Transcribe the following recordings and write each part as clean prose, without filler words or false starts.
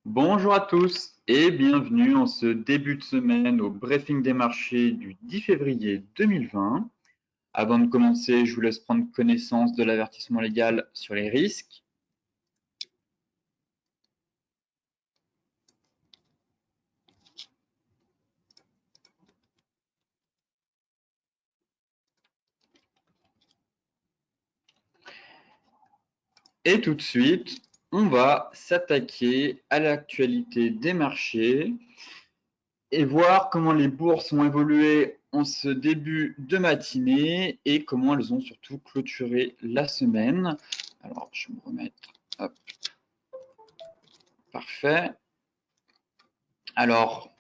Bonjour à tous et bienvenue en ce début de semaine au briefing des marchés du 10 février 2020. Avant de commencer, je vous laisse prendre connaissance de l'avertissement légal sur les risques. Et tout de suite, on va s'attaquer à l'actualité des marchés et voir comment les bourses ont évolué en ce début de matinée et comment elles ont surtout clôturé la semaine. Alors, je vais me remettre. Hop. Parfait. Alors,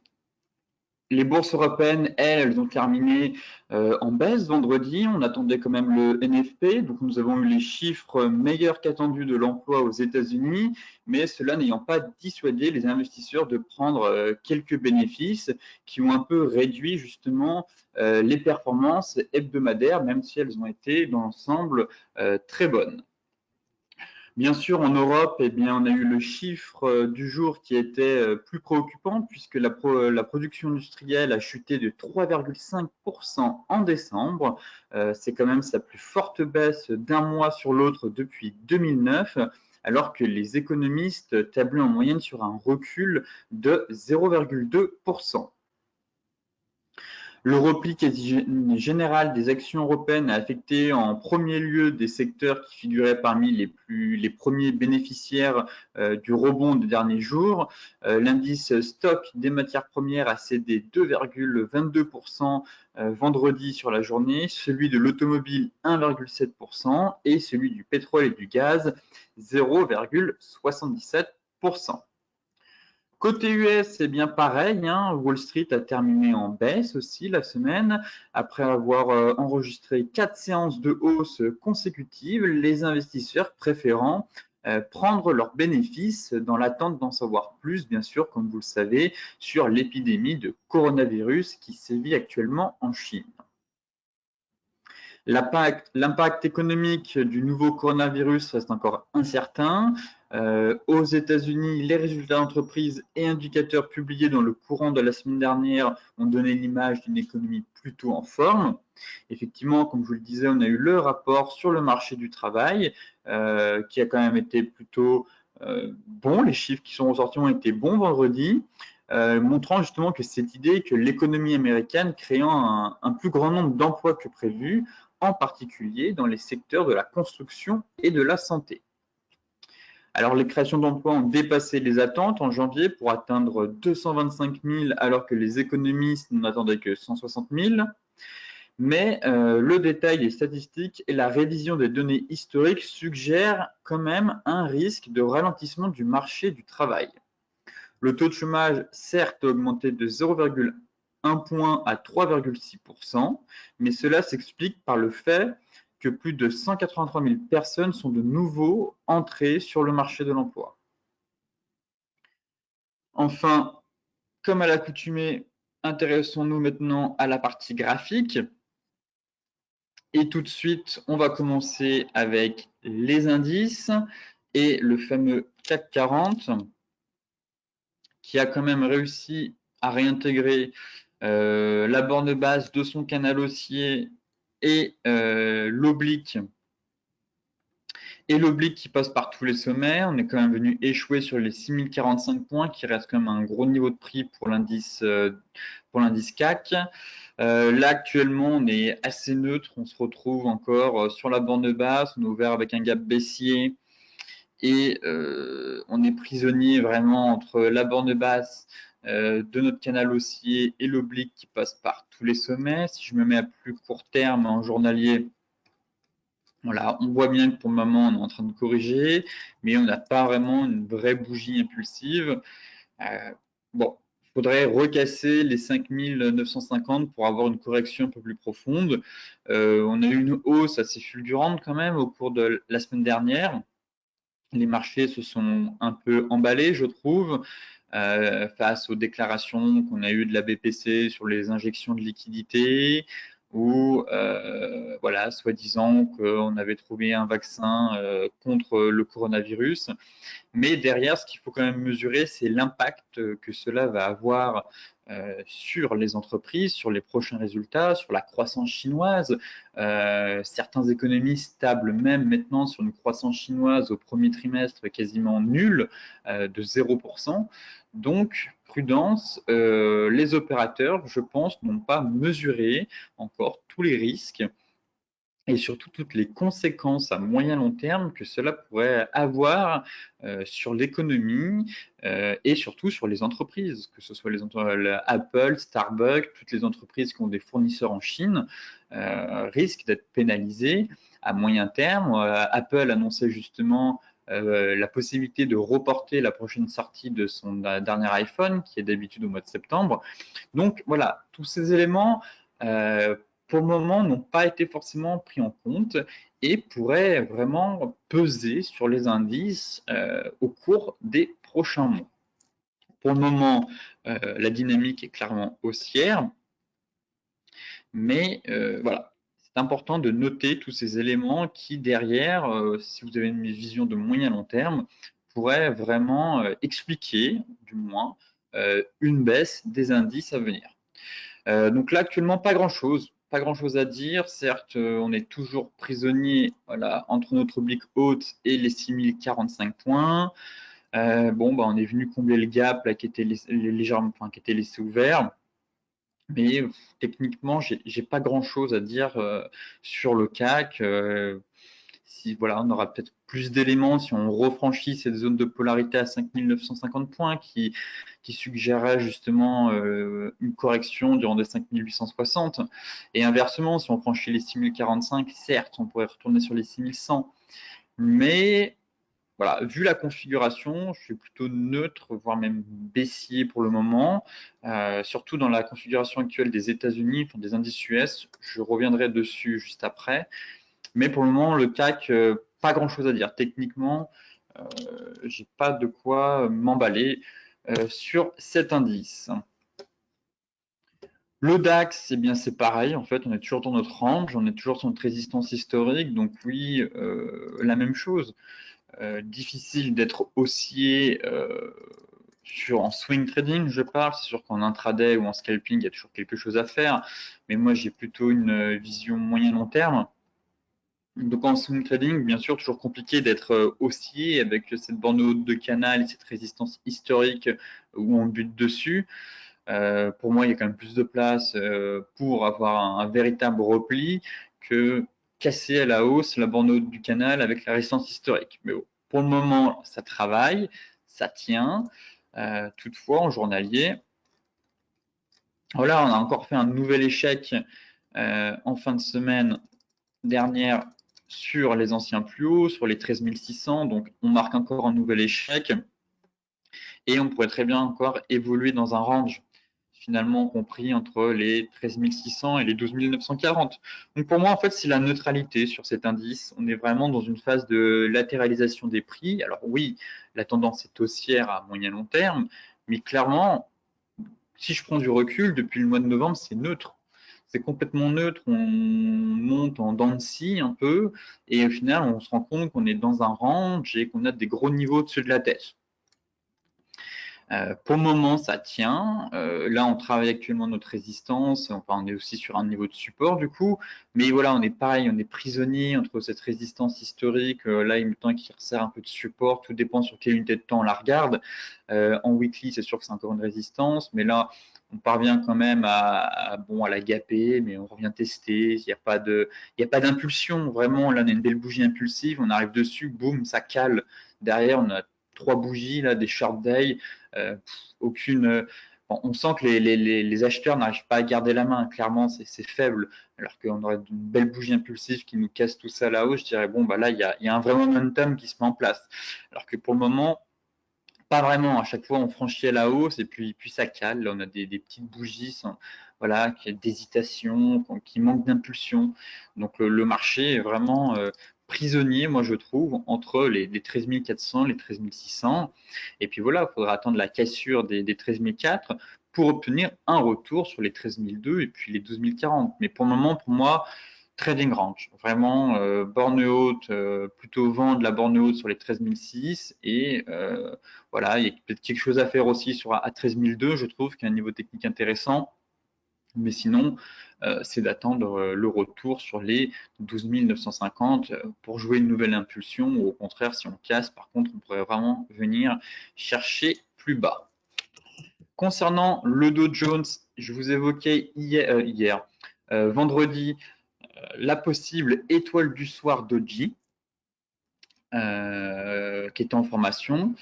les bourses européennes, elles ont terminé en baisse vendredi. On attendait quand même le NFP. Donc, nous avons eu les chiffres meilleurs qu'attendus de l'emploi aux États-Unis, mais cela n'ayant pas dissuadé les investisseurs de prendre quelques bénéfices qui ont un peu réduit justement les performances hebdomadaires, même si elles ont été dans l'ensemble très bonnes. Bien sûr, en Europe, eh bien, on a eu le chiffre du jour qui était plus préoccupant puisque la production industrielle a chuté de 3,5% en décembre. C'est quand même sa plus forte baisse d'un mois sur l'autre depuis 2009, alors que les économistes tablaient en moyenne sur un recul de 0,2%. Le repli quasi général des actions européennes a affecté en premier lieu des secteurs qui figuraient parmi les premiers bénéficiaires du rebond des derniers jours. L'indice stock des matières premières a cédé 2,22% vendredi sur la journée, celui de l'automobile 1,7% et celui du pétrole et du gaz 0,77%. Côté US, c'est bien pareil, hein, Wall Street a terminé en baisse aussi la semaine. Après avoir enregistré 4 séances de hausse consécutives, les investisseurs préférant prendre leurs bénéfices dans l'attente d'en savoir plus, bien sûr, comme vous le savez, sur l'épidémie de coronavirus qui sévit actuellement en Chine. L'impact économique du nouveau coronavirus reste encore incertain. Aux États-Unis, les résultats d'entreprises et indicateurs publiés dans le courant de la semaine dernière ont donné l'image d'une économie plutôt en forme. Effectivement, comme je vous le disais, on a eu le rapport sur le marché du travail qui a quand même été plutôt bon. Les chiffres qui sont ressortis ont été bons vendredi. Montrant justement que cette idée que l'économie américaine créant un plus grand nombre d'emplois que prévu, en particulier dans les secteurs de la construction et de la santé. Alors, les créations d'emplois ont dépassé les attentes en janvier pour atteindre 225 000 alors que les économistes n'en attendaient que 160 000. Mais le détail des statistiques et la révision des données historiques suggèrent quand même un risque de ralentissement du marché du travail. Le taux de chômage, certes, a augmenté de 0,1 point à 3,6%, mais cela s'explique par le fait que plus de 183 000 personnes sont de nouveau entrées sur le marché de l'emploi. Enfin, comme à l'accoutumée, intéressons-nous maintenant à la partie graphique. Et tout de suite, on va commencer avec les indices et le fameux CAC 40 qui a quand même réussi à réintégrer la borne basse de son canal haussier et l'oblique. Et l'oblique qui passe par tous les sommets. On est quand même venu échouer sur les 6045 points, qui reste quand même un gros niveau de prix pour l'indice CAC. Là, actuellement, on est assez neutre. On se retrouve encore sur la borne basse. On est ouvert avec un gap baissier. Et on est prisonnier vraiment entre la borne basse de notre canal haussier et l'oblique qui passe par tous les sommets. Si je me mets à plus court terme en journalier, voilà, on voit bien que pour le moment, on est en train de corriger, mais on n'a pas vraiment une vraie bougie impulsive. Bon, il faudrait recasser les 5950 pour avoir une correction un peu plus profonde. On a eu une hausse assez fulgurante quand même au cours de la semaine dernière. Les marchés se sont un peu emballés, je trouve, face aux déclarations qu'on a eues de la BPC sur les injections de liquidités, où, voilà, soi-disant qu'on avait trouvé un vaccin contre le coronavirus. Mais derrière, ce qu'il faut quand même mesurer, c'est l'impact que cela va avoir sur les entreprises, sur les prochains résultats, sur la croissance chinoise. Certains économistes tablent même maintenant sur une croissance chinoise au premier trimestre quasiment nulle, de 0%. Donc, prudence, les opérateurs, je pense, n'ont pas mesuré encore tous les risques et surtout toutes les conséquences à moyen long terme que cela pourrait avoir sur l'économie et surtout sur les entreprises, que ce soit Apple, Starbucks, toutes les entreprises qui ont des fournisseurs en Chine risquent d'être pénalisées à moyen terme. Apple annonçait justement la possibilité de reporter la prochaine sortie de son dernier iPhone, qui est d'habitude au mois de septembre. Donc voilà, tous ces éléments pour le moment, n'ont pas été forcément pris en compte et pourraient vraiment peser sur les indices au cours des prochains mois. Pour le moment, la dynamique est clairement haussière, mais voilà, c'est important de noter tous ces éléments qui, derrière, si vous avez une vision de moyen long terme, pourraient vraiment expliquer, du moins, une baisse des indices à venir. Donc là, actuellement, pas grand-chose. Pas grand-chose à dire. Certes, on est toujours prisonnier voilà, entre notre oblique haute et les 6045 points. Bon, bah, on est venu combler le gap là, qui était légèrement, enfin, qui était laissé ouvert. Mais techniquement, j'ai pas grand-chose à dire sur le CAC. Si voilà, on aura peut-être plus d'éléments si on refranchit cette zone de polarité à 5950 points qui suggérerait justement une correction durant des 5860. Et inversement, si on franchit les 6045, certes, on pourrait retourner sur les 6100. Mais voilà, vu la configuration, je suis plutôt neutre, voire même baissier pour le moment, surtout dans la configuration actuelle des États-Unis, des indices US. Je reviendrai dessus juste après. Mais pour le moment, le CAC, pas grand-chose à dire. Techniquement, j'ai pas de quoi m'emballer sur cet indice. Le DAX, eh bien c'est pareil, en fait, on est toujours dans notre range, on est toujours sur notre résistance historique, donc oui, la même chose. Difficile d'être haussier en swing trading, je parle. C'est sûr qu'en intraday ou en scalping, il y a toujours quelque chose à faire, mais moi j'ai plutôt une vision moyen-long terme. Donc en swing trading, bien sûr, toujours compliqué d'être haussier avec cette bande haute de canal et cette résistance historique où on bute dessus. Pour moi, il y a quand même plus de place pour avoir un véritable repli que casser à la hausse la bande haute du canal avec la résistance historique. Mais bon, pour le moment, ça travaille, ça tient. Toutefois, en journalier, voilà, on a encore fait un nouvel échec en fin de semaine dernière sur les anciens plus hauts, sur les 13 600. Donc, on marque encore un nouvel échec et on pourrait très bien encore évoluer dans un range finalement compris entre les 13 600 et les 12 940. Donc pour moi, en fait, c'est la neutralité sur cet indice. On est vraiment dans une phase de latéralisation des prix. Alors oui, la tendance est haussière à moyen long terme, mais clairement, si je prends du recul, depuis le mois de novembre, c'est neutre. C'est complètement neutre, on monte en dents de scie un peu, et au final, on se rend compte qu'on est dans un range et qu'on a des gros niveaux au-dessus de la tête. Pour le moment, ça tient. Là, on travaille actuellement notre résistance. Enfin, on est aussi sur un niveau de support du coup. Mais voilà, on est pareil, on est prisonnier entre cette résistance historique. Là, il me semble qu'il resserre un peu de support. Tout dépend sur quelle unité de temps on la regarde. En weekly, c'est sûr que c'est encore une résistance. Mais là, on parvient quand même à la gaper, mais on revient tester. Il n'y a pas d'impulsion. Vraiment, là, on a une belle bougie impulsive. On arrive dessus, boum, ça cale. Derrière, on a 3 bougies, là, des short day. Aucune. On sent que les acheteurs n'arrivent pas à garder la main. Clairement, c'est faible. Alors qu'on aurait une belle bougie impulsive qui nous casse tout ça là-haut, je dirais bon, bah là, il y a un vrai momentum qui se met en place. Alors que pour le moment, pas vraiment. À chaque fois, on franchit à la hausse et puis ça cale. Là, on a des petites bougies voilà, qui d'hésitation, qui manquent d'impulsion. Donc, le marché est vraiment prisonnier, moi, je trouve, entre les 13 400, les 13 600. Et puis voilà, il faudra attendre la cassure des 13 400 pour obtenir un retour sur les 13 002 et puis les 12 040. Mais pour le moment, pour moi, trading range, vraiment borne haute, plutôt vendre la borne haute sur les 13 006 et voilà, il y a peut-être quelque chose à faire aussi à 13 002, je trouve qu'il y a un niveau technique intéressant, mais sinon c'est d'attendre le retour sur les 12 950 pour jouer une nouvelle impulsion, ou au contraire si on casse, par contre on pourrait vraiment venir chercher plus bas. Concernant le Dow Jones, je vous évoquais vendredi, la possible étoile du soir Doji, qui était en formation.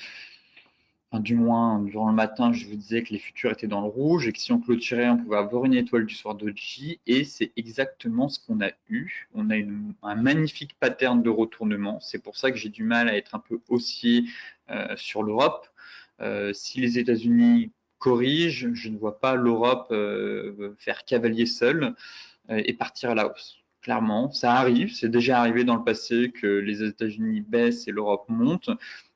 Enfin, du moins, durant le matin, je vous disais que les futurs étaient dans le rouge et que si on clôturait, on pouvait avoir une étoile du soir Doji. Et c'est exactement ce qu'on a eu. On a un magnifique pattern de retournement. C'est pour ça que j'ai du mal à être un peu haussier sur l'Europe. Si les États-Unis corrigent, je ne vois pas l'Europe faire cavalier seul et partir à la hausse. Clairement, ça arrive, c'est déjà arrivé dans le passé que les États-Unis baissent et l'Europe monte,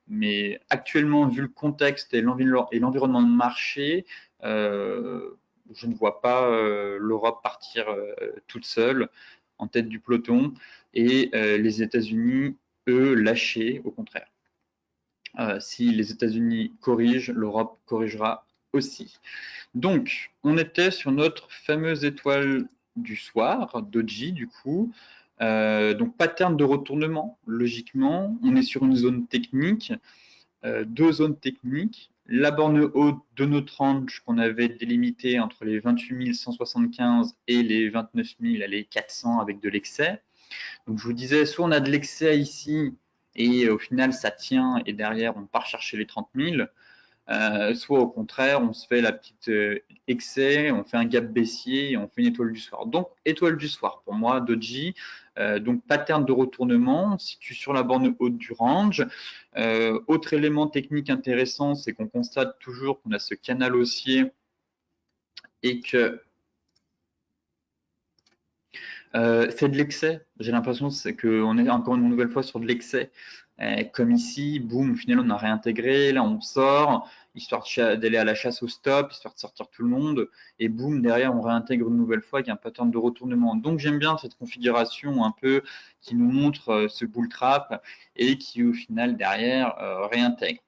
mais actuellement, vu le contexte et l'environnement de marché, je ne vois pas l'Europe partir toute seule en tête du peloton et les États-Unis, eux, lâcher au contraire. Si les États-Unis corrigent, l'Europe corrigera aussi. Donc, on était sur notre fameuse étoile du soir, Doji du coup. Donc, pattern de retournement, logiquement. On est sur une zone technique, deux zones techniques. La borne haute de notre range qu'on avait délimitée entre les 28 175 et les 29 400 avec de l'excès. Donc, je vous disais, soit on a de l'excès ici et au final ça tient et derrière on part chercher les 30 000. Soit au contraire, on se fait la petite excès, on fait un gap baissier et on fait une étoile du soir. Donc, étoile du soir, pour moi, Doji, donc pattern de retournement, on se situe sur la borne haute du range. Autre élément technique intéressant, c'est qu'on constate toujours qu'on a ce canal haussier et que c'est de l'excès. J'ai l'impression qu'on est encore une nouvelle fois sur de l'excès. Comme ici, boum, au final, on a réintégré. Là, on sort, histoire d'aller à la chasse au stop, histoire de sortir tout le monde. Et boum, derrière, on réintègre une nouvelle fois avec un pattern de retournement. Donc, j'aime bien cette configuration un peu qui nous montre ce bull trap et qui, au final, derrière, réintègre.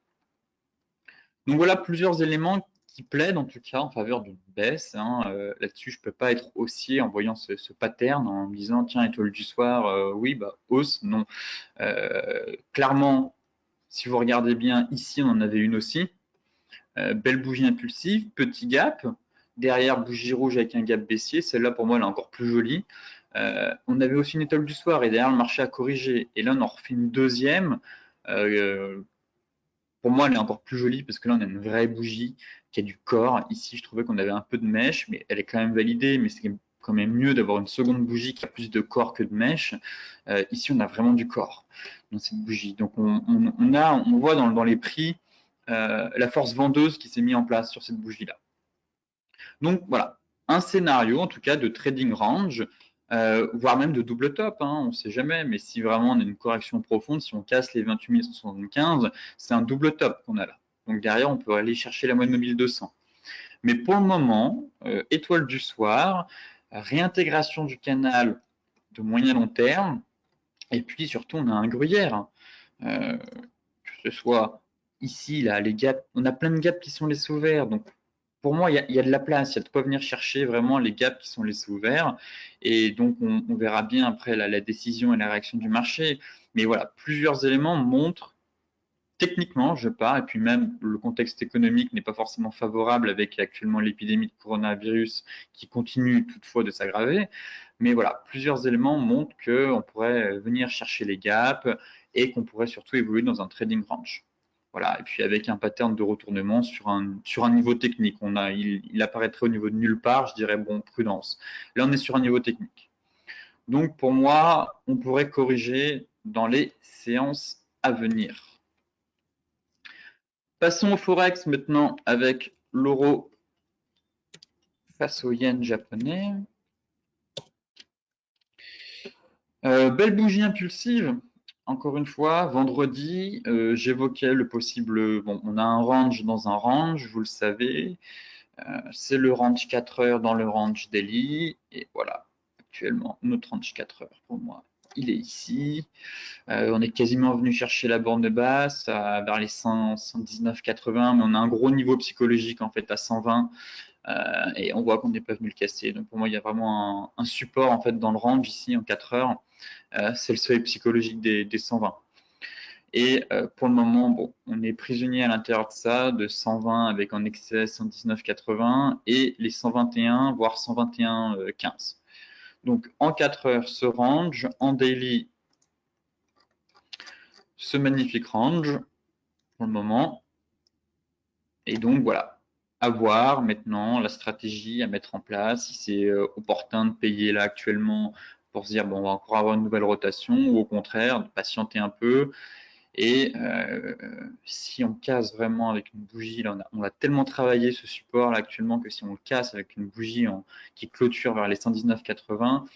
Donc, voilà plusieurs éléments qui plaident en tout cas en faveur d'une baisse. Hein. Là-dessus, je ne peux pas être haussier en voyant ce pattern, en me disant tiens, étoile du soir, oui, bah hausse, non. Clairement, si vous regardez bien, ici, on en avait une aussi. Belle bougie impulsive, petit gap. Derrière, bougie rouge avec un gap baissier. Celle-là, pour moi, elle est encore plus jolie. On avait aussi une étoile du soir et derrière, le marché a corrigé. Et là, on en refait une deuxième. Pour moi, elle est encore plus jolie parce que là, on a une vraie bougie qui a du corps. Ici, je trouvais qu'on avait un peu de mèche, mais elle est quand même validée. Mais c'est quand même mieux d'avoir une seconde bougie qui a plus de corps que de mèche. Ici, on a vraiment du corps dans cette bougie. Donc, on voit dans les prix la force vendeuse qui s'est mise en place sur cette bougie-là. Donc, voilà, un scénario, en tout cas, de trading range, voire même de double top, hein, on ne sait jamais, mais si vraiment on a une correction profonde, si on casse les 28 175, c'est un double top qu'on a là. Donc derrière, on peut aller chercher la moyenne mobile 200. Mais pour le moment, étoile du soir, réintégration du canal de moyen long terme, et puis surtout, on a un gruyère. Hein. Que ce soit ici, là, les gaps, on a plein de gaps qui sont laissés ouverts, donc pour moi, il y a de la place, il y a de quoi venir chercher vraiment les gaps qui sont laissés ouverts. Et donc, on verra bien après la décision et la réaction du marché. Mais voilà, plusieurs éléments montrent, techniquement, je pars, et puis même le contexte économique n'est pas forcément favorable avec actuellement l'épidémie de coronavirus qui continue toutefois de s'aggraver. Mais voilà, plusieurs éléments montrent qu'on pourrait venir chercher les gaps et qu'on pourrait surtout évoluer dans un trading range. Voilà, et puis avec un pattern de retournement sur un niveau technique. Il apparaîtrait au niveau de nulle part, je dirais, bon, prudence. Là, on est sur un niveau technique. Donc, pour moi, on pourrait corriger dans les séances à venir. Passons au Forex maintenant avec l'euro face au yen japonais. Belle bougie impulsive. Encore une fois, vendredi, j'évoquais le possible. Bon, on a un range dans un range, vous le savez. C'est le range 4 heures dans le range daily. Et voilà, actuellement, notre range 4 heures pour moi, il est ici. On est quasiment venu chercher la borne basse vers les 119,80, mais on a un gros niveau psychologique en fait à 120. Et on voit qu'on n'est pas venu le casser. Donc pour moi, il y a vraiment un support en fait dans le range ici en 4 heures. C'est le seuil psychologique des 120. Et pour le moment, bon, on est prisonnier à l'intérieur de ça, de 120 avec en excès 119,80 et les 121, voire 121,15. Donc en 4 heures, ce range, en daily, ce magnifique range pour le moment. Et donc voilà, à voir maintenant la stratégie à mettre en place, si c'est opportun de payer là actuellement pour se dire bon, on va encore avoir une nouvelle rotation, ou au contraire de patienter un peu. Et si on casse vraiment avec une bougie, là on a tellement travaillé ce support là actuellement que si on le casse avec une bougie qui clôture vers les 119,80,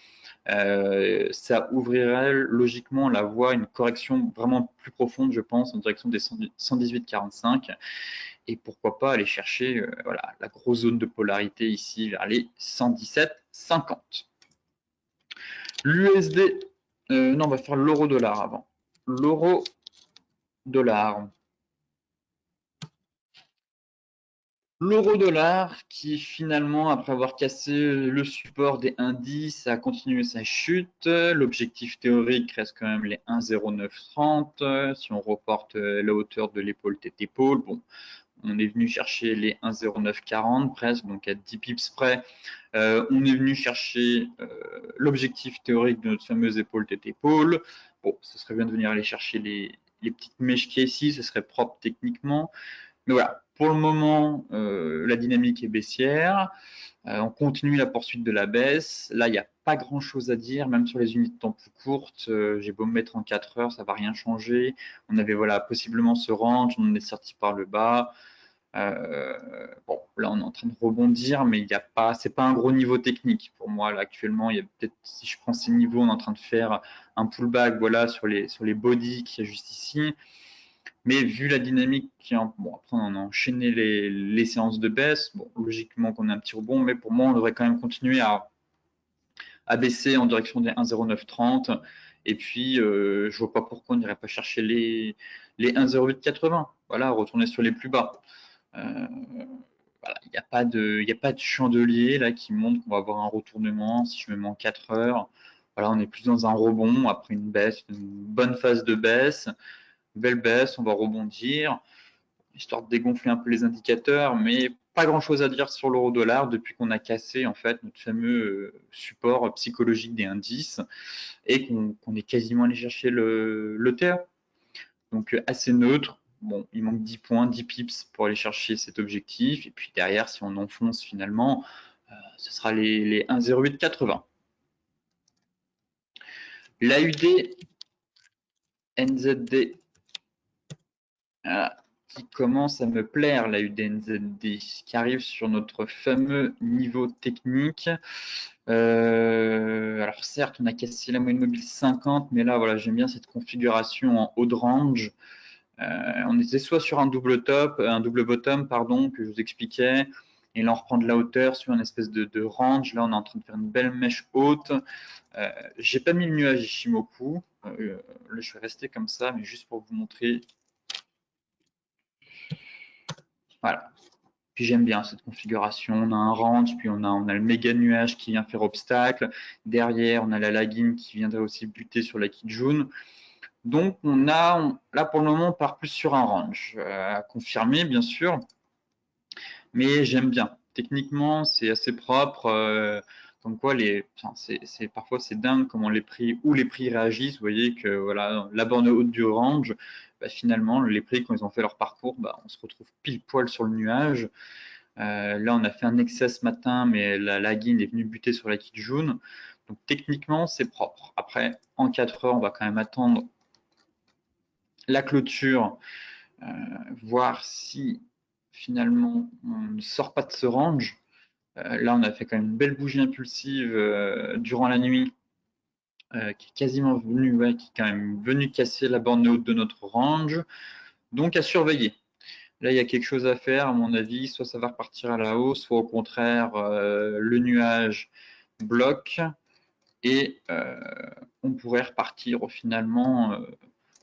ça ouvrirait logiquement la voie à une correction vraiment plus profonde, je pense, en direction des 118,45. Et pourquoi pas aller chercher voilà, la grosse zone de polarité ici vers les 117,50. L'USD, non, on va faire l'euro-dollar avant. L'euro-dollar. L'euro-dollar qui finalement, après avoir cassé le support des indices, a continué sa chute. L'objectif théorique reste quand même les 1,0930. Si on reporte la hauteur de l'épaule tête épaule, bon, on est venu chercher les 1,0940 presque, donc à 10 pips près. On est venu chercher l'objectif théorique de notre fameuse épaule tête épaule. Bon, ce serait bien de venir aller chercher les petites mèches qui ici, ce serait propre techniquement. Mais voilà, pour le moment, la dynamique est baissière. On continue la poursuite de la baisse. Là, il n'y a pas grand-chose à dire, même sur les unités de temps plus courtes. J'ai beau me mettre en 4 heures, ça ne va rien changer. On avait voilà, possiblement ce range, on est sorti par le bas. Bon, là, on est en train de rebondir, mais il n'y a pas, c'est pas un gros niveau technique pour moi. Là, actuellement, il y a peut-être, si je prends ces niveaux, on est en train de faire un pullback, voilà, sur les bodies qui est juste ici. Mais vu la dynamique, bon, après on a enchaîné les séances de baisse, bon, logiquement qu'on a un petit rebond, mais pour moi on devrait quand même continuer à baisser en direction des 1,0930. Et puis je vois pas pourquoi on n'irait pas chercher les 1,0880. Voilà, retourner sur les plus bas. Voilà, il n'y a pas de chandelier là qui montre qu'on va avoir un retournement. Si je me mets en 4 heures, voilà, on est plus dans un rebond après une baisse, une bonne phase de baisse. Belle baisse, on va rebondir, histoire de dégonfler un peu les indicateurs, mais pas grand-chose à dire sur l'euro-dollar depuis qu'on a cassé en fait notre fameux support psychologique des indices et qu'on est quasiment allé chercher le TR. Donc assez neutre. Bon, il manque 10 points, 10 pips pour aller chercher cet objectif. Et puis derrière, si on enfonce finalement, ce sera les 1,0880. L'AUD NZD. Qui commence à me plaire, la UDNZD, qui arrive sur notre fameux niveau technique. Alors certes, on a cassé la moyenne mobile 50, mais là, voilà, j'aime bien cette configuration en haut de range. On était soit sur un double bottom, pardon, que je vous expliquais, et là on reprend de la hauteur sur une espèce de range. Là, on est en train de faire une belle mèche haute. J'ai pas mis le nuage Ishimoku. Là, je vais rester comme ça, mais juste pour vous montrer. Voilà. Puis j'aime bien cette configuration. On a un range, puis on a le méga nuage qui vient faire obstacle. Derrière, on a la lagging qui viendrait aussi buter sur la Kijun. Donc là pour le moment, on part plus sur un range. À confirmer, bien sûr. Mais j'aime bien. Techniquement, c'est assez propre. Comme quoi, parfois c'est dingue comment les prix réagissent. Vous voyez que voilà, la borne haute du range, bah, finalement, les prix, quand ils ont fait leur parcours, bah, on se retrouve pile poil sur le nuage. Là, on a fait un excès ce matin, mais la lagging est venue buter sur la Kijun. Donc techniquement, c'est propre. Après, en 4 heures, on va quand même attendre la clôture, voir si finalement on ne sort pas de ce range. Là, on a fait quand même une belle bougie impulsive durant la nuit, qui est quasiment venue, qui est quand même venue casser la borne haute de notre range. Donc à surveiller. Là, il y a quelque chose à faire, à mon avis. Soit ça va repartir à la hausse, soit au contraire, le nuage bloque et on pourrait repartir finalement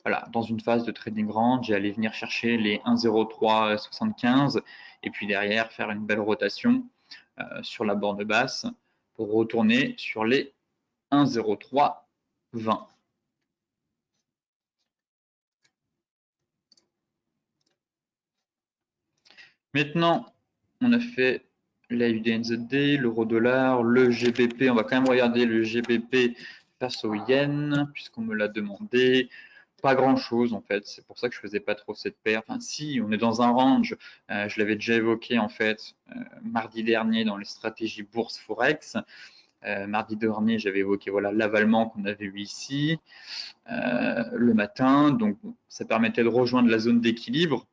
voilà, dans une phase de trading range et aller venir chercher les 1,0375 et puis derrière faire une belle rotation sur la borne basse pour retourner sur les 1,0320. Maintenant, on a fait la UDNZD, l'euro-dollar, le GBP. On va quand même regarder le GBP face au yen, puisqu'on me l'a demandé. Pas grand-chose, en fait. C'est pour ça que je faisais pas trop cette paire. Enfin, si, on est dans un range. Je l'avais déjà évoqué, en fait, mardi dernier dans les stratégies bourse Forex. Mardi dernier, j'avais évoqué voilà l'avalement qu'on avait eu ici le matin. Donc, ça permettait de rejoindre la zone d'équilibre.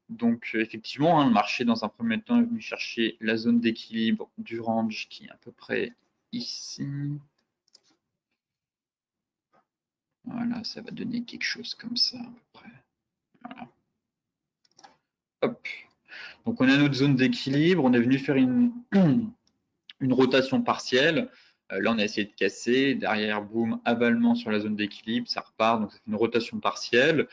Donc, effectivement, hein, le marché, dans un premier temps, est venu chercher la zone d'équilibre du range qui est à peu près ici. Voilà, ça va donner quelque chose comme ça, à peu près. Voilà. Hop. Donc, on a notre zone d'équilibre. On est venu faire une rotation partielle. Là, on a essayé de casser. Derrière, boum, avalement sur la zone d'équilibre. Ça repart. Donc, c'est une rotation partielle.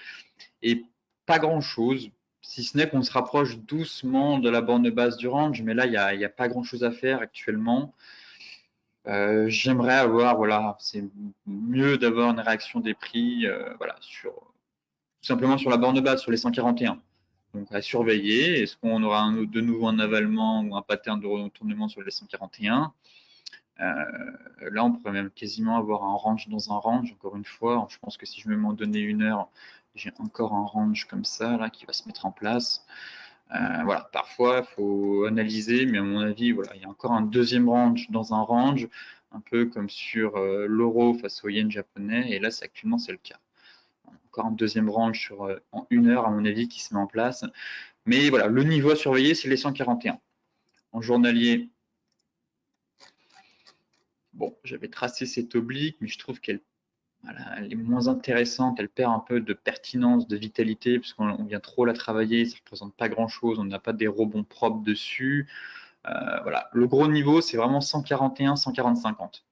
Et pas grand-chose, si ce n'est qu'on se rapproche doucement de la borne basse du range, mais là, il n'y a pas grand-chose à faire actuellement. J'aimerais avoir, voilà, c'est mieux d'avoir une réaction des prix, voilà, tout simplement sur la borne basse, sur les 141. Donc à surveiller, est-ce qu'on aura de nouveau un avalement ou un pattern de retournement sur les 141? Là, on pourrait même quasiment avoir un range dans un range. Encore une fois, je pense que si je me m'en donnais une heure, j'ai encore un range comme ça là qui va se mettre en place. Voilà, parfois il faut analyser, mais à mon avis, voilà, il y a encore un deuxième range dans un range, un peu comme sur l'euro face au yen japonais, et là, actuellement, c'est le cas. Encore un deuxième range en une heure, à mon avis, qui se met en place. Mais voilà, le niveau à surveiller, c'est les 141. En journalier, bon, j'avais tracé cette oblique, mais je trouve qu'elle voilà, elle est moins intéressante, elle perd un peu de pertinence, de vitalité, puisqu'on vient trop la travailler, ça ne représente pas grand-chose, on n'a pas des rebonds propres dessus. Voilà, le gros niveau, c'est vraiment 141, 140-50.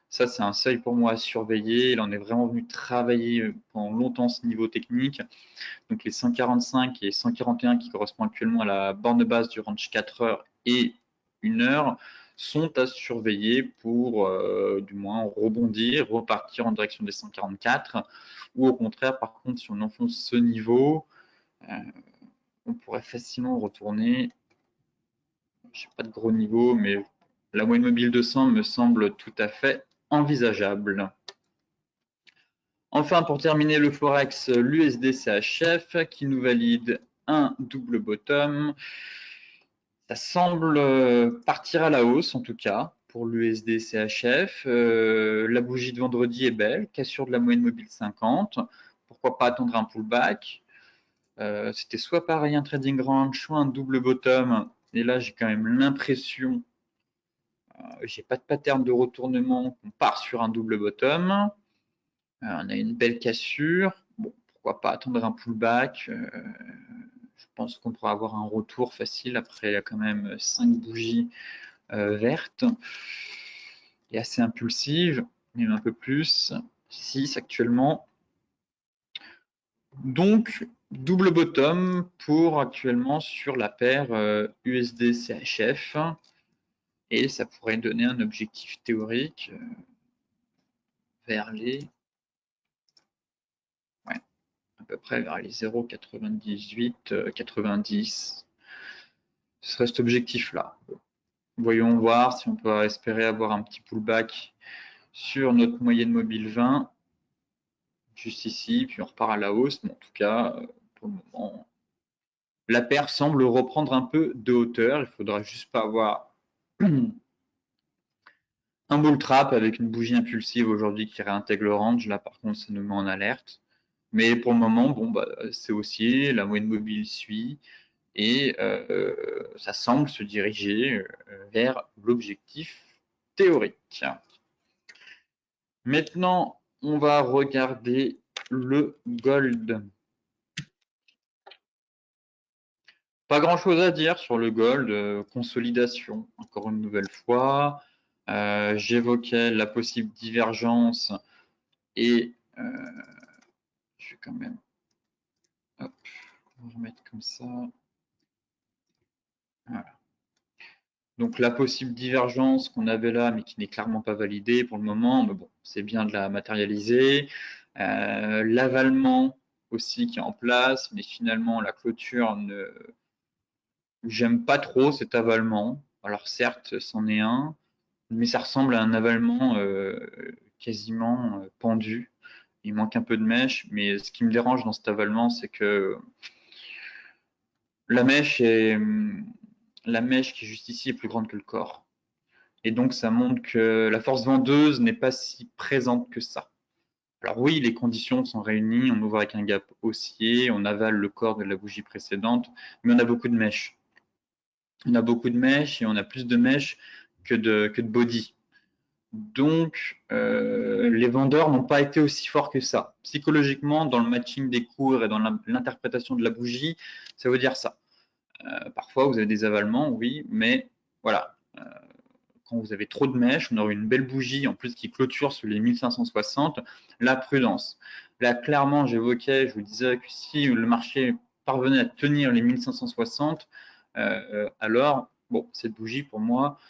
Ça, c'est un seuil pour moi à surveiller. Là, on est vraiment venu travailler pendant longtemps ce niveau technique. Donc, les 145 et 141 qui correspondent actuellement à la borne basse du range 4 heures et 1 heure sont à surveiller pour du moins rebondir, repartir en direction des 144. Ou au contraire, par contre, si on enfonce ce niveau, on pourrait facilement retourner. Je n'ai pas de gros niveau, mais la moyenne mobile 200 me semble tout à fait envisageable. Enfin, pour terminer le Forex, l'USD-CHF qui nous valide un double bottom. Ça semble partir à la hausse en tout cas pour l'USD-CHF. La bougie de vendredi est belle, cassure de la moyenne mobile 50. Pourquoi pas attendre un pullback? C'était soit pareil un trading range, soit un double bottom. Et là, j'ai quand même l'impression, j'ai pas de pattern de retournement, qu'on part sur un double bottom. On a une belle cassure. Bon, pourquoi pas attendre un pullback. Je pense qu'on pourra avoir un retour facile après il y a quand même 5 bougies vertes et assez impulsives, même un peu plus, 6 actuellement. Donc, double bottom pour actuellement sur la paire USD-CHF et ça pourrait donner un objectif théorique vers les à peu près vers les 0,98, 90. Ce serait cet objectif-là. Voyons voir si on peut espérer avoir un petit pullback sur notre moyenne mobile 20, juste ici, puis on repart à la hausse. Mais en tout cas, pour le moment, la paire semble reprendre un peu de hauteur. Il faudra juste pas avoir un bull trap avec une bougie impulsive aujourd'hui qui réintègre le range. Là, par contre, ça nous met en alerte. Mais pour le moment, bon, bah, c'est haussier, la moyenne mobile suit et ça semble se diriger vers l'objectif théorique. Maintenant, on va regarder le gold. Pas grand-chose à dire sur le gold, consolidation, encore une nouvelle fois. J'évoquais la possible divergence et je vais quand même remettre comme ça. Voilà. Donc la possible divergence qu'on avait là, mais qui n'est clairement pas validée pour le moment, mais bon, c'est bien de la matérialiser. L'avalement aussi qui est en place, mais finalement la clôture ne... J'aime pas trop cet avalement. Alors certes, c'en est un, mais ça ressemble à un avalement quasiment pendu. Il manque un peu de mèche, mais ce qui me dérange dans cet avalement, c'est que la mèche qui est juste ici est plus grande que le corps. Et donc, ça montre que la force vendeuse n'est pas si présente que ça. Alors oui, les conditions sont réunies, on ouvre avec un gap haussier, on avale le corps de la bougie précédente, mais on a beaucoup de mèches. On a beaucoup de mèches et on a plus de mèches que de body. Donc, les vendeurs n'ont pas été aussi forts que ça. Psychologiquement, dans le matching des cours et dans l'interprétation de la bougie, ça veut dire ça. Parfois, vous avez des avalements, oui, mais voilà. Quand vous avez trop de mèches, on aurait une belle bougie en plus qui clôture sur les 1560, la prudence. Là, clairement, j'évoquais, je vous disais que si le marché parvenait à tenir les 1560, alors, bon, cette bougie, pour moi,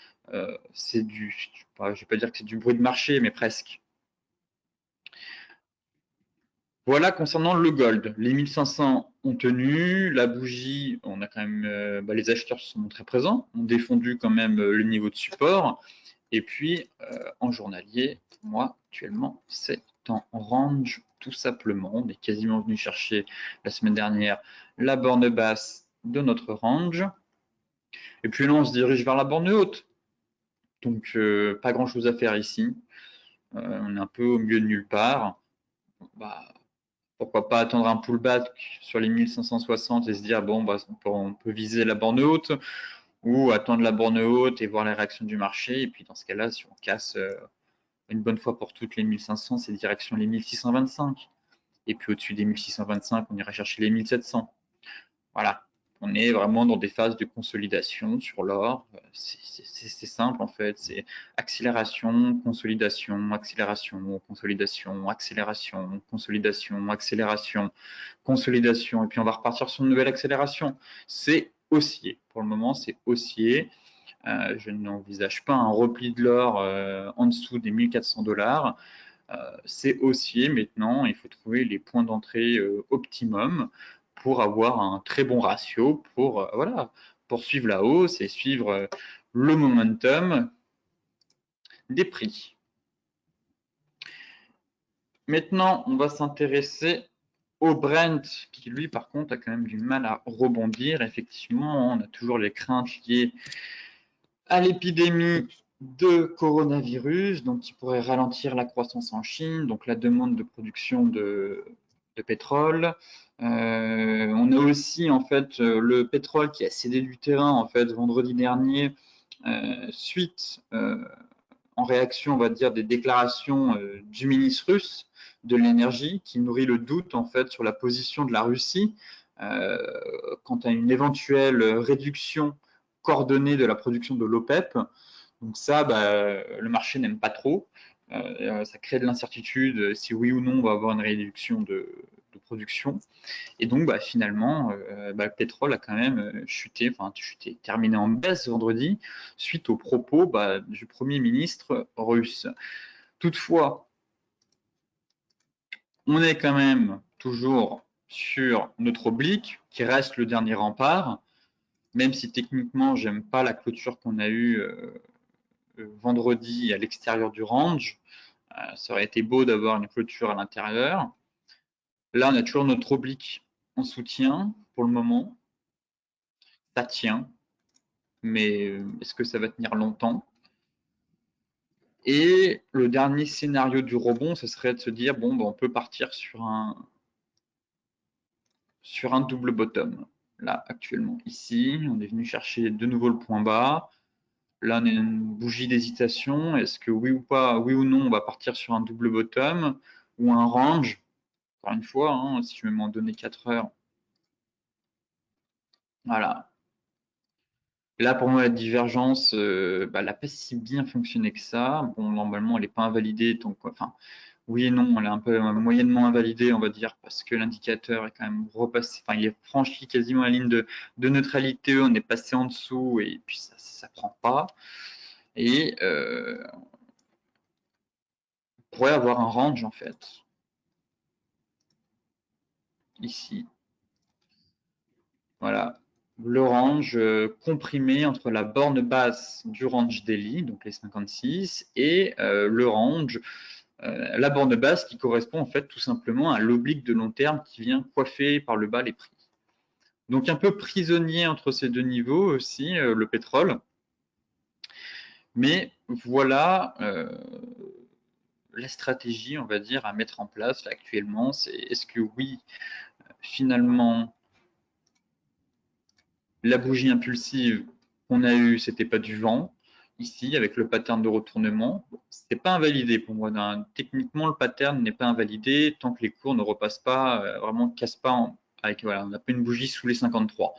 c'est du, je ne vais pas dire que c'est du bruit de marché, mais presque. Voilà concernant le gold. Les 1500 ont tenu, la bougie, on a quand même, les acheteurs se sont montrés présents, ont défendu quand même le niveau de support. Et puis, en journalier, pour moi, actuellement, c'est en range, tout simplement. On est quasiment venu chercher la semaine dernière la borne basse de notre range. Et puis là, on se dirige vers la borne haute. Donc, pas grand-chose à faire ici. On est un peu au milieu de nulle part. Bah, pourquoi pas attendre un pullback sur les 1560 et se dire, bon, bah, on peut viser la borne haute ou attendre la borne haute et voir les réactions du marché. Et puis, dans ce cas-là, si on casse une bonne fois pour toutes les 1500, c'est direction les 1625. Et puis au-dessus des 1625, on ira chercher les 1700. Voilà, on est vraiment dans des phases de consolidation sur l'or. C'est simple en fait, c'est accélération, consolidation, accélération, consolidation, accélération, consolidation, accélération, consolidation. Et puis on va repartir sur une nouvelle accélération. C'est haussier. Pour le moment, c'est haussier. Je n'envisage pas un repli de l'or en dessous des 1400 $. C'est haussier maintenant, il faut trouver les points d'entrée optimum pour avoir un très bon ratio pour voilà, poursuivre la hausse et suivre le momentum des prix. Maintenant, on va s'intéresser au Brent, qui lui, par contre, a quand même du mal à rebondir. Effectivement, on a toujours les craintes liées à l'épidémie de coronavirus, donc qui pourrait ralentir la croissance en Chine, donc la demande de production de pétrole. On a aussi en fait le pétrole qui a cédé du terrain en fait vendredi dernier suite en réaction, on va dire, des déclarations du ministre russe de l'énergie qui nourrit le doute en fait sur la position de la Russie quant à une éventuelle réduction coordonnée de la production de l'OPEP. Donc ça, le marché n'aime pas trop. Ça crée de l'incertitude si oui ou non on va avoir une réduction de production. Et donc finalement, le pétrole a quand même chuté, terminé en baisse vendredi suite aux propos du Premier ministre russe. Toutefois, on est quand même toujours sur notre oblique qui reste le dernier rempart, même si techniquement j'aime pas la clôture qu'on a eue vendredi à l'extérieur du range. Ça aurait été beau d'avoir une clôture à l'intérieur. Là, on a toujours notre oblique en soutien pour le moment. Ça tient, mais est-ce que ça va tenir longtemps? Et le dernier scénario du rebond, ce serait de se dire, bon, on peut partir sur un double bottom. Là, actuellement, ici, on est venu chercher de nouveau le point bas. Là, on a une bougie d'hésitation. Est-ce que oui ou pas, oui ou non, on va partir sur un double bottom ou un range? Encore une fois, si je vais m'en donner 4 heures, voilà, Et là, pour moi, la divergence, elle n'a pas si bien fonctionné que ça. Bon, normalement, elle n'est pas invalidée. Donc, enfin, oui et non, elle est un peu moyennement invalidée, on va dire, parce que l'indicateur est quand même repassé. Enfin, il est franchi quasiment la ligne de neutralité. On est passé en dessous et puis ça prend pas. Et on pourrait avoir un range, en fait, ici. Voilà, le range comprimé entre la borne basse du range daily, donc les 56, et le range, la borne basse qui correspond en fait tout simplement à l'oblique de long terme qui vient coiffer par le bas les prix. Donc un peu prisonnier entre ces deux niveaux aussi, le pétrole. Mais voilà la stratégie, on va dire, à mettre en place là, actuellement. C'est est-ce que oui, finalement, la bougie impulsive qu'on a eue, c'était pas du vent. Ici, avec le pattern de retournement, c'est pas invalidé pour moi. Techniquement, le pattern n'est pas invalidé tant que les cours ne repassent pas, vraiment ne cassent pas avec, voilà, on n'a pas une bougie sous les 53.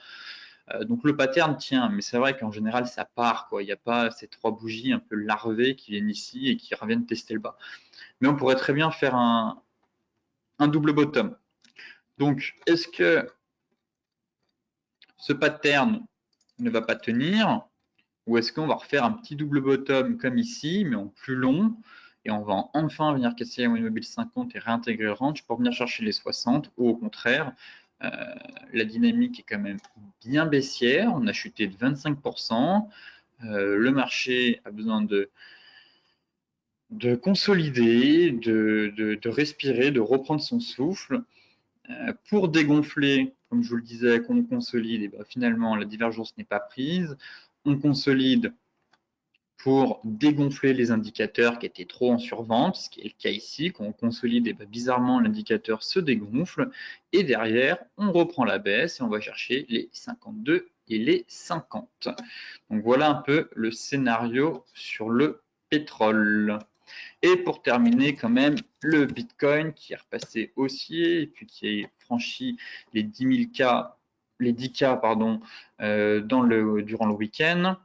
Donc le pattern tient, mais c'est vrai qu'en général, ça part, quoi. Il n'y a pas ces trois bougies un peu larvées qui viennent ici et qui reviennent tester le bas. Mais on pourrait très bien faire un double bottom. Donc, est-ce que ce pattern ne va pas tenir? Ou est-ce qu'on va refaire un petit double bottom comme ici, mais en plus long, et on va enfin venir casser la moyenne mobile 50 et réintégrer le range pour venir chercher les 60, ou au contraire, la dynamique est quand même bien baissière, on a chuté de 25%, le marché a besoin de consolider, de respirer, de reprendre son souffle, pour dégonfler, comme je vous le disais, qu'on consolide, et ben finalement la divergence n'est pas prise, on consolide pour dégonfler les indicateurs qui étaient trop en survente, ce qui est le cas ici. Quand on consolide, et bien bizarrement, l'indicateur se dégonfle. Et derrière, on reprend la baisse et on va chercher les 52 et les 50. Donc voilà un peu le scénario sur le pétrole. Et pour terminer, quand même, le Bitcoin qui est repassé haussier et puis qui a franchi les 10 000 K, les 10 K pardon, durant le week-end.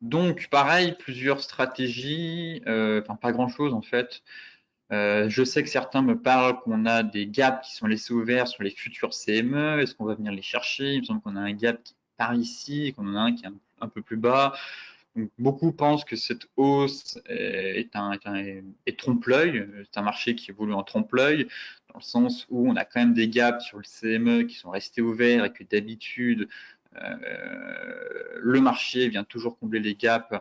Donc, pareil, plusieurs stratégies, enfin pas grand-chose en fait. Je sais que certains me parlent qu'on a des gaps qui sont laissés ouverts sur les futurs CME. Est-ce qu'on va venir les chercher? Il me semble qu'on a un gap qui part ici et qu'on en a un qui est un peu plus bas. Donc, beaucoup pensent que cette hausse est trompe-l'œil. C'est un marché qui évolue en trompe-l'œil, dans le sens où on a quand même des gaps sur le CME qui sont restés ouverts et que d'habitude, le marché vient toujours combler les gaps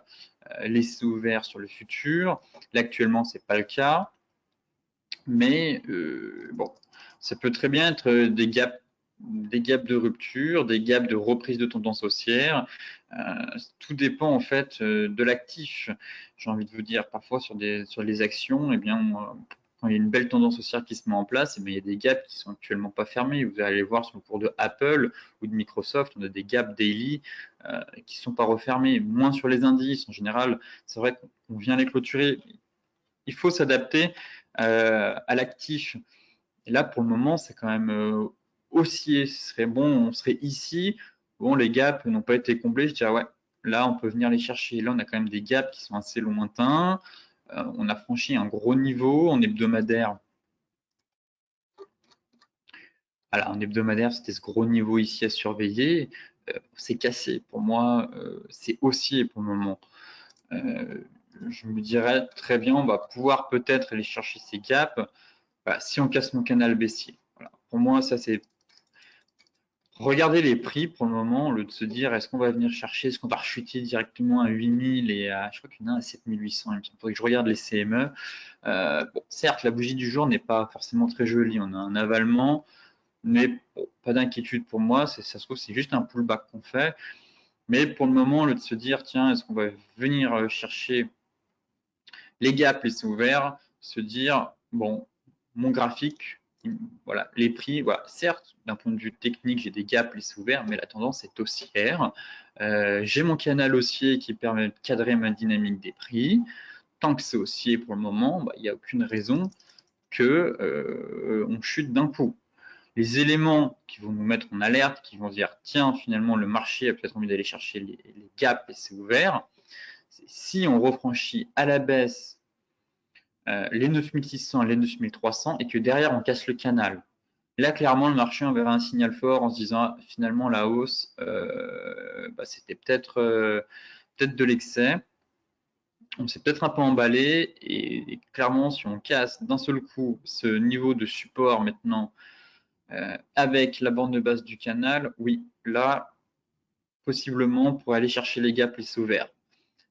laissés ouverts sur le futur. Là, actuellement, ce n'est pas le cas. Mais bon, ça peut très bien être des gaps de rupture, des gaps de reprise de tendance haussière. Tout dépend en fait de l'actif. J'ai envie de vous dire, parfois sur les actions, eh bien, quand il y a une belle tendance haussière qui se met en place, eh bien, il y a des gaps qui sont actuellement pas fermés. Vous allez voir sur le cours de Apple ou de Microsoft, on a des gaps daily qui sont pas refermés. Moins sur les indices. En général, c'est vrai qu'on vient les clôturer. Il faut s'adapter à l'actif. Et là, pour le moment, c'est quand même haussier. Ce serait bon, on serait ici. Bon, les gaps n'ont pas été comblés. Je dirais, ouais, là, on peut venir les chercher. Là, on a quand même des gaps qui sont assez lointains. On a franchi un gros niveau en hebdomadaire. Alors, en hebdomadaire, c'était ce gros niveau ici à surveiller. C'est cassé. Pour moi, c'est haussier pour le moment. Je me dirais très bien, on va pouvoir peut-être aller chercher ces gaps. Voilà, si on casse mon canal baissier. Voilà. Pour moi, ça c'est regarder les prix pour le moment, au lieu de se dire est-ce qu'on va venir chercher, est-ce qu'on va rechuter directement à 8000 et à, je crois qu'il y en a à 7800. Il faudrait que je regarde les CME. Bon, certes, la bougie du jour n'est pas forcément très jolie. On a un avalement, mais bon, pas d'inquiétude pour moi. Ça se trouve, c'est juste un pullback qu'on fait. Mais pour le moment, au lieu de se dire tiens, est-ce qu'on va venir chercher les gaps laissés ouverts, se dire bon, mon graphique, voilà, les prix, voilà, certes, d'un point de vue technique, j'ai des gaps laissés ouverts, mais la tendance est haussière. J'ai mon canal haussier qui permet de cadrer ma dynamique des prix. Tant que c'est haussier pour le moment, il n'y a aucune raison que on chute d'un coup. les éléments qui vont nous mettre en alerte, qui vont se dire tiens, finalement, le marché a peut-être envie d'aller chercher les gaps et c'est ouvert. Si on refranchit à la baisse les 9600, les 9300 et que derrière on casse le canal. Là, clairement, le marché enverra un signal fort en se disant ah, finalement la hausse, c'était peut-être de l'excès. On s'est peut-être un peu emballé et clairement, si on casse d'un seul coup ce niveau de support maintenant avec la bande de base du canal, oui, là, possiblement, pour aller chercher les gaps laissés ouverts.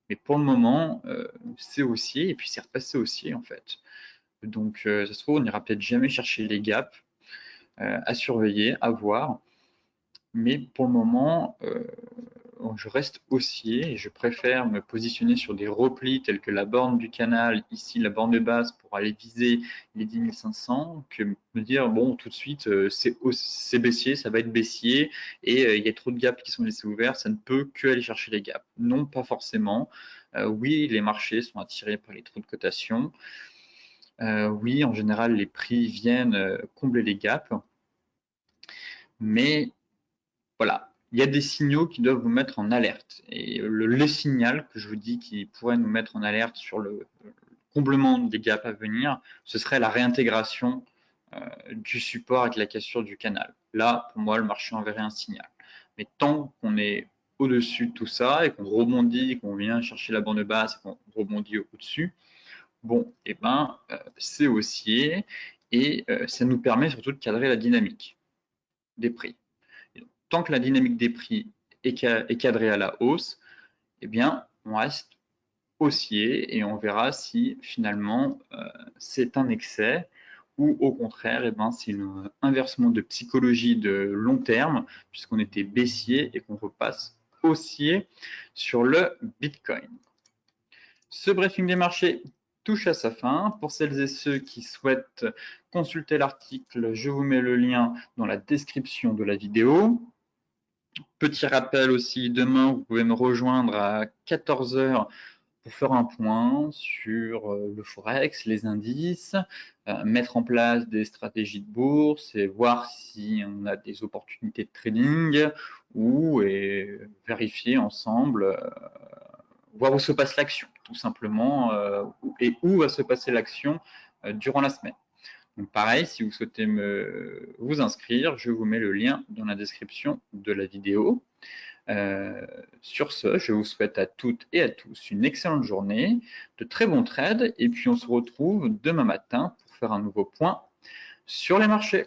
Mais pour le moment, c'est haussier et puis c'est repassé haussier en fait. Donc, ça se trouve, on n'ira peut-être jamais chercher les gaps à surveiller, à voir. Mais pour le moment, je reste haussier et je préfère me positionner sur des replis tels que la borne du canal, ici la borne de base pour aller viser les 10 500, que me dire bon tout de suite c'est baissier, ça va être baissier et il y a trop de gaps qui sont laissés ouverts, ça ne peut que aller chercher les gaps. Non, pas forcément. Oui, les marchés sont attirés par les trous de cotation. Oui, en général, les prix viennent combler les gaps. Mais voilà, il y a des signaux qui doivent vous mettre en alerte. Et le signal que je vous dis qui pourrait nous mettre en alerte sur le comblement des gaps à venir, ce serait la réintégration du support avec la cassure du canal. Là, pour moi, le marché enverrait un signal. Mais tant qu'on est au-dessus de tout ça et qu'on rebondit, qu'on vient chercher la bande basse et qu'on rebondit au-dessus, bon, et c'est haussier et ça nous permet surtout de cadrer la dynamique des prix. Et donc, tant que la dynamique des prix est cadrée à la hausse, eh bien, on reste haussier et on verra si finalement c'est un excès ou au contraire, c'est un inversement de psychologie de long terme puisqu'on était baissier et qu'on repasse haussier sur le Bitcoin. Ce briefing des marchés touche à sa fin. Pour celles et ceux qui souhaitent consulter l'article, je vous mets le lien dans la description de la vidéo. Petit rappel aussi, demain, vous pouvez me rejoindre à 14 h pour faire un point sur le Forex, les indices, mettre en place des stratégies de bourse et voir si on a des opportunités de trading ou vérifier ensemble voir où se passe l'action, tout simplement, et où va se passer l'action durant la semaine. Donc pareil, si vous souhaitez vous inscrire, je vous mets le lien dans la description de la vidéo. Sur ce, je vous souhaite à toutes et à tous une excellente journée, de très bons trades, et puis on se retrouve demain matin pour faire un nouveau point sur les marchés.